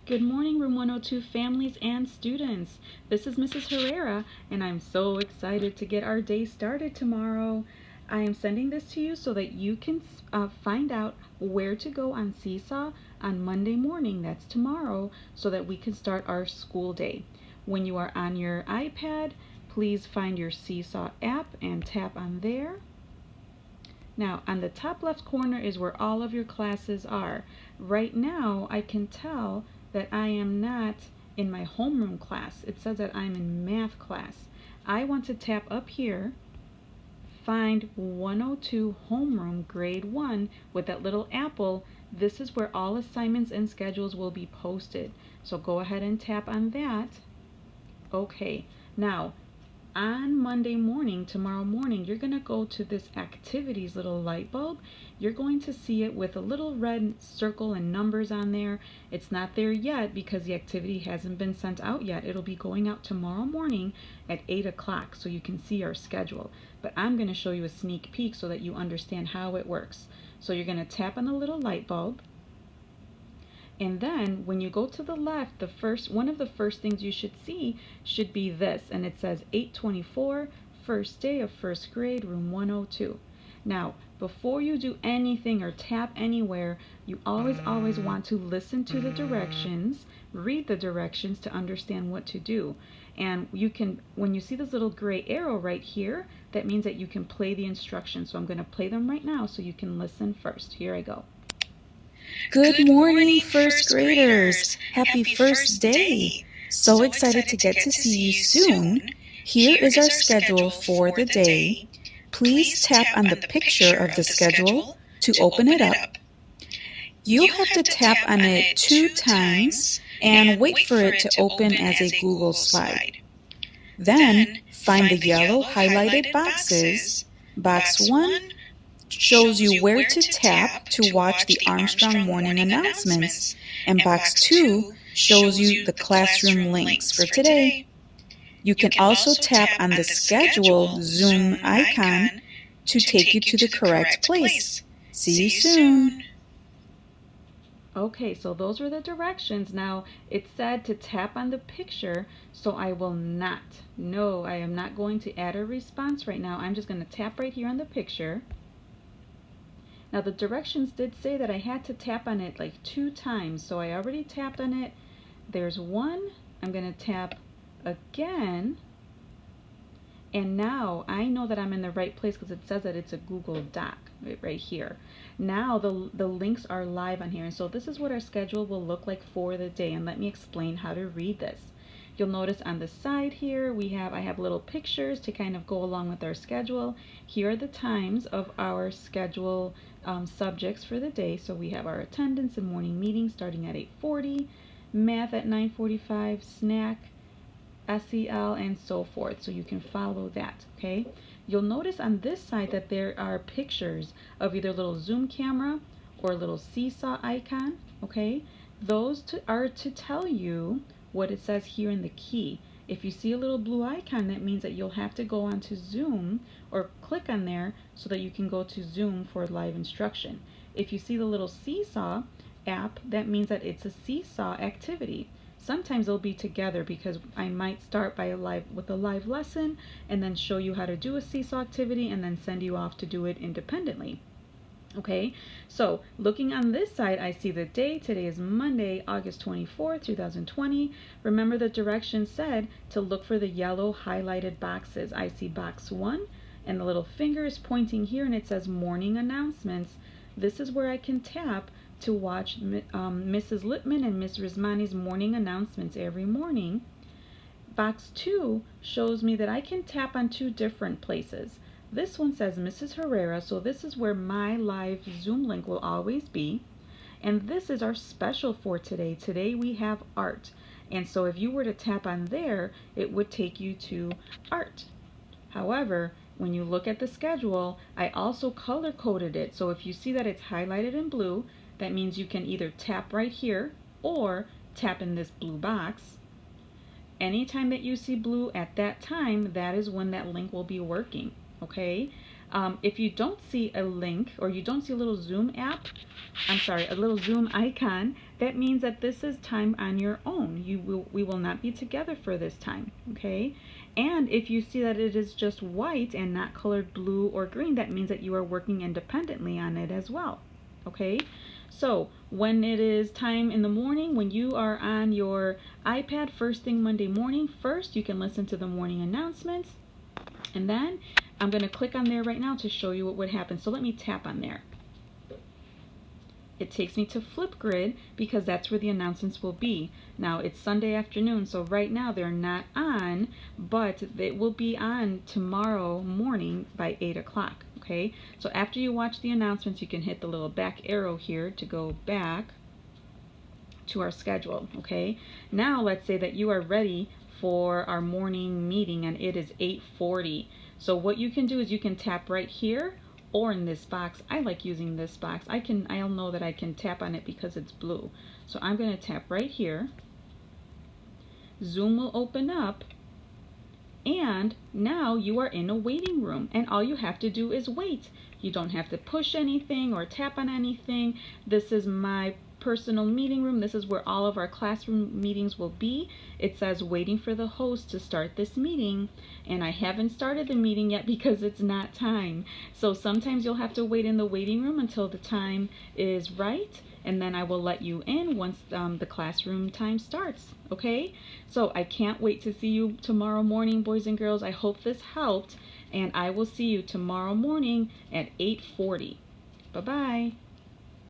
Good morning, Room 102 families and students. This is Mrs. Herrera, and I'm so excited to get our day started tomorrow. I am sending this to you so that you can find out where to go on Seesaw on Monday morning, that's tomorrow, so that we can start our school day. When you are on your iPad, please find your Seesaw app and tap on there. Now, on the top left corner is where all of your classes are. Right now, I can tell that I am not in my homeroom class. It says that I'm in math class. I want to tap up here, find 102 homeroom grade 1 with that little apple. This is where all assignments and schedules will be posted. So go ahead and tap on that. Okay, now on Monday morning, tomorrow morning, you're going to go to this activities little light bulb. You're going to see it with a little red circle and numbers on there. It's not there yet because the activity hasn't been sent out yet. It'll be going out tomorrow morning at 8 o'clock so you can see our schedule. But I'm going to show you a sneak peek so that you understand how it works. So you're going to tap on the little light bulb. And then when you go to the left, one of the first things you should see should be this, and it says 824, first day of first grade, room 102. Now, before you do anything or tap anywhere, you always want to listen to the directions, read the directions to understand what to do. And you can, when you see this little gray arrow right here, that means that you can play the instructions. So I'm going to play them right now so you can listen first. Here I go. Good morning, first graders. Happy first day. So excited to get to see you soon. Here is our schedule for the day. Please tap on the picture of the schedule to open it up. You'll have to tap on it 2 times and wait for it to open as a Google slide. Then find the yellow highlighted boxes. Box 1 shows you where to tap to watch the Armstrong morning announcements, and box 2 shows you the classroom links for today. You can also tap on the schedule Zoom icon to take you to the correct place. See you soon. Okay, so those were the directions. Now, it said to tap on the picture, so I will not. No, I am not going to add a response right now. I'm just going to tap right here on the picture. Now the directions did say that I had to tap on it like 2 times, so I already tapped on it. There's 1. I'm going to tap again. And now I know that I'm in the right place because it says that it's a Google Doc right here. Now the links are live on here, and so this is what our schedule will look like for the day. And let me explain how to read this. You'll notice on the side here I have little pictures to kind of go along with our schedule. Here are the times of our schedule subjects for the day. So we have our attendance and morning meeting starting at 8:40, math at 9:45, snack, SEL, and so forth. So you can follow that, okay? You'll notice on this side that there are pictures of either little zoom camera or a little seesaw icon, okay? Those are to tell you what it says here in the key. If you see a little blue icon, that means that you'll have to go on to Zoom or click on there so that you can go to Zoom for live instruction. If you see the little seesaw app, that means that it's a seesaw activity. Sometimes they'll be together because I might start with a live lesson and then show you how to do a seesaw activity and then send you off to do it independently. Okay, so looking on this side, I see the day. Today is Monday, August 24th, 2020. Remember the directions said to look for the yellow highlighted boxes. I see box 1 and the little finger is pointing here and it says morning announcements. This is where I can tap to watch Mrs. Lippman and Ms. Rizmani's morning announcements every morning. Box 2 shows me that I can tap on 2 different places. This one says Mrs. Herrera, so this is where my live Zoom link will always be. And this is our special for today. Today we have art. And so if you were to tap on there, it would take you to art. However, when you look at the schedule, I also color coded it. So if you see that it's highlighted in blue, that means you can either tap right here or tap in this blue box. Anytime that you see blue at that time, that is when that link will be working. Okay, If you don't see a link or you don't see a little Zoom app, a little Zoom icon, that means that this is time on your own. We will not be together for this time, okay? And if you see that it is just white and not colored blue or green, that means that you are working independently on it as well, okay? So when it is time in the morning, when you are on your iPad first thing Monday morning, first you can listen to the morning announcements, and then I'm going to click on there right now to show you what would happen. So let me tap on there. It takes me to Flipgrid because that's where the announcements will be. Now it's Sunday afternoon, so right now they're not on, but it will be on tomorrow morning by 8 o'clock. Okay, so after you watch the announcements, you can hit the little back arrow here to go back to our schedule. Okay, now let's say that you are ready for our morning meeting and it is 8:40. So what you can do is you can tap right here or in this box. I like using this box. I'll know that I can tap on it because it's blue. So I'm going to tap right here. Zoom will open up, and now you are in a waiting room, and all you have to do is wait. You don't have to push anything or tap on anything. This is my personal meeting room. This is where all of our classroom meetings will be. It says waiting for the host to start this meeting, and I haven't started the meeting yet because it's not time. So sometimes you'll have to wait in the waiting room until the time is right, and then I will let you in once the classroom time starts. Okay, so I can't wait to see you tomorrow morning, boys and girls. I hope this helped, and I will see you tomorrow morning at 8:40. Bye-bye.